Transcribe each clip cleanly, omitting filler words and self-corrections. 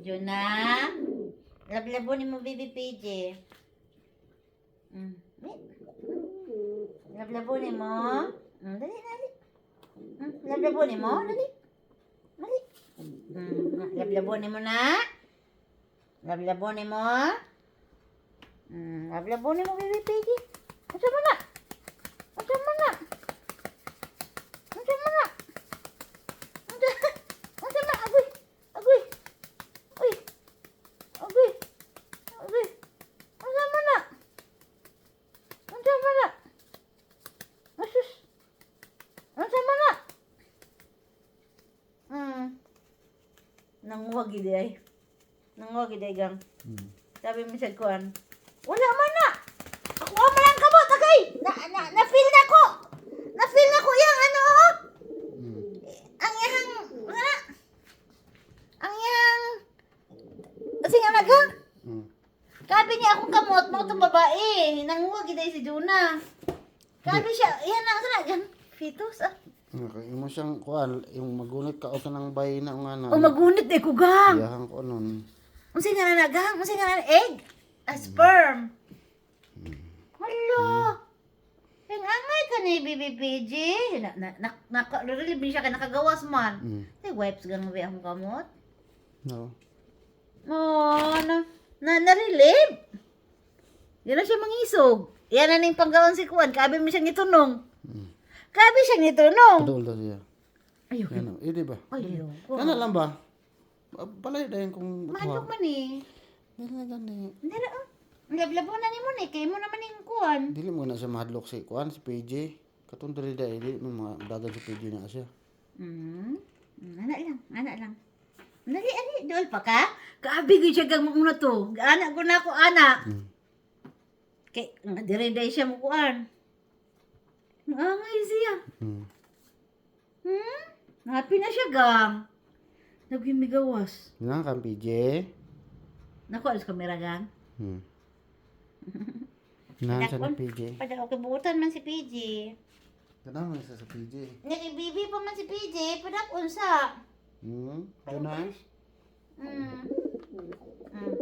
Juna. Lablabo ni mo, baby PJ. Lablabo ni mo. Dali, dali. Lablabo ni mo, dali. Dali. Lablabo ni mo na. Lablabo ni mo. Lablabo ni mo, baby PJ. Asa mo na? Asa mo na? Asa mo na? Asa mo? Agoy. Agoy. Uy. Agoy. Agoy. Asa mo na? Asa mo na? Asus. Asa mo na? Nanguwag iday. Nanguwag iday gang. Sabi mo sa kuan. Wala man na. Ako man lang kamo tagay. Na-feel na ko. Na-feel na ko yang ano. Ang yang wala. Ang yang kasi nga naga. Kabi niya akong kamot mo itong babae. Nanguwag iday si Juna. Kabi siya. Yan na sana yan. Fetus ah. Okay, mo siyang kuan, yung magunit ka o ng bay na nga na. O magunit eh ko gang. Iyahan ko nun. Unsa nga na gang? Unsa nga na egg? A sperm. Hello. Ang angay ka ni BBPG. Naka-relieve siya ka nakagawas man. Tay wipes gang mo akong kamot. No. Oh, na-relieve. Yan na siya mangisog. Yan na ning panggawan si Kuan. Kabi mo siyang itunong. Kabi siyang itunong. Padol daw siya. Ayoko. Ano, di ba? Ayoko. Ano lang ba? Palay dahil kung... Manok man eh. Dili na gani. Hindi na. Lablabo na ni mo ni. Kaya mo naman yung Kuan. Dili mo na siya mahadlok si kuan, si PJ. Katong dali dahil, dili mo mga dagan si PJ na siya. Anak lang. Anak lang. Dali. Dool pa ka? Kaabigay siya gang muna to. Anak ko na ako, anak. Kaya, dire-dire siya mo Kuan. Angay siya. Happy na siya gang. Nagimigawas. Yan kang PJ. Naku, alas kamera gang. Nan siya na PJ. Pada okay, buutan man si PJ. Ganun mo isa sa PJ. Nakibibi pa man si PJ. Pada unsa. Ganun.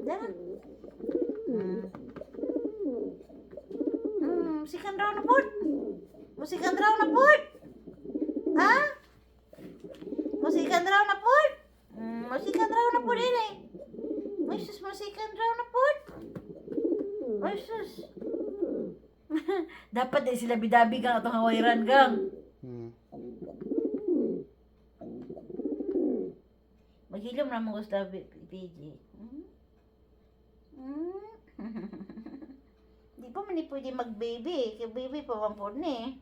Dara. Musikan raw na pod. Musikan raw na pod. Ha? Musikan raw na pod. Musikan raw na pod ini. Musikan raw na pod. Ay, sus. Dapat din sila bidabi gang atong hawairan gang. Maghilom na mo gusto PJ. Di pa man ni pwede mag-baby. Kaya baby pa man po ni.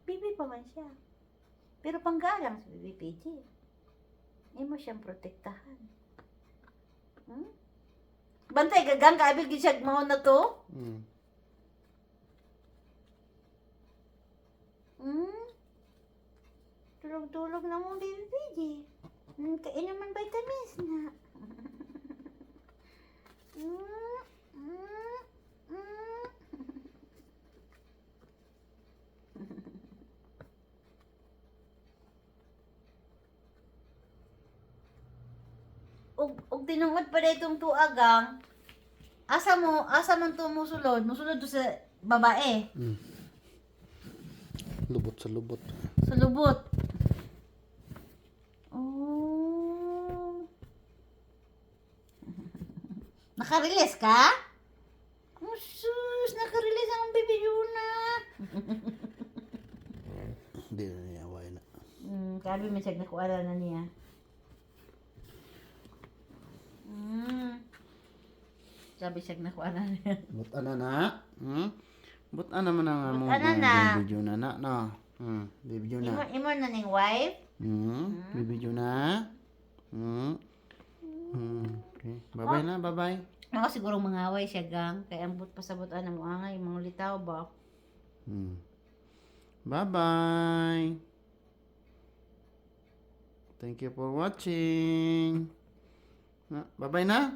Baby pa man siya. Pero panggalang sa baby PJ. Hindi mo siyang protektahan. Bantay, gagang kaabig siya mahon na to? Tulog-tulog na mo baby PJ. Kain naman vitamins na. Og tinungod pa ditong tuagang. Asa man to musulod to sa babae. Lubot sa lubot. Sa lubot. Oh. Naka-release ka? Oh, sus, naka-release ang baby Juna. Hindi na niya, away na. Kabi may siyag nakuala na niya. Sabi siyag nakuala na niya. Buta na na. Buta naman ang Buta na na. baby Juna na. No. Baby Juna. Imo na ning wife? Baby Juna. Okay. Bye-bye na, bye-bye. Ako siguro mangaway siya gang. Kaya ambot pasabot na mo angay. Mga litaw ba? Bye-bye. Thank you for watching. Bye-bye na.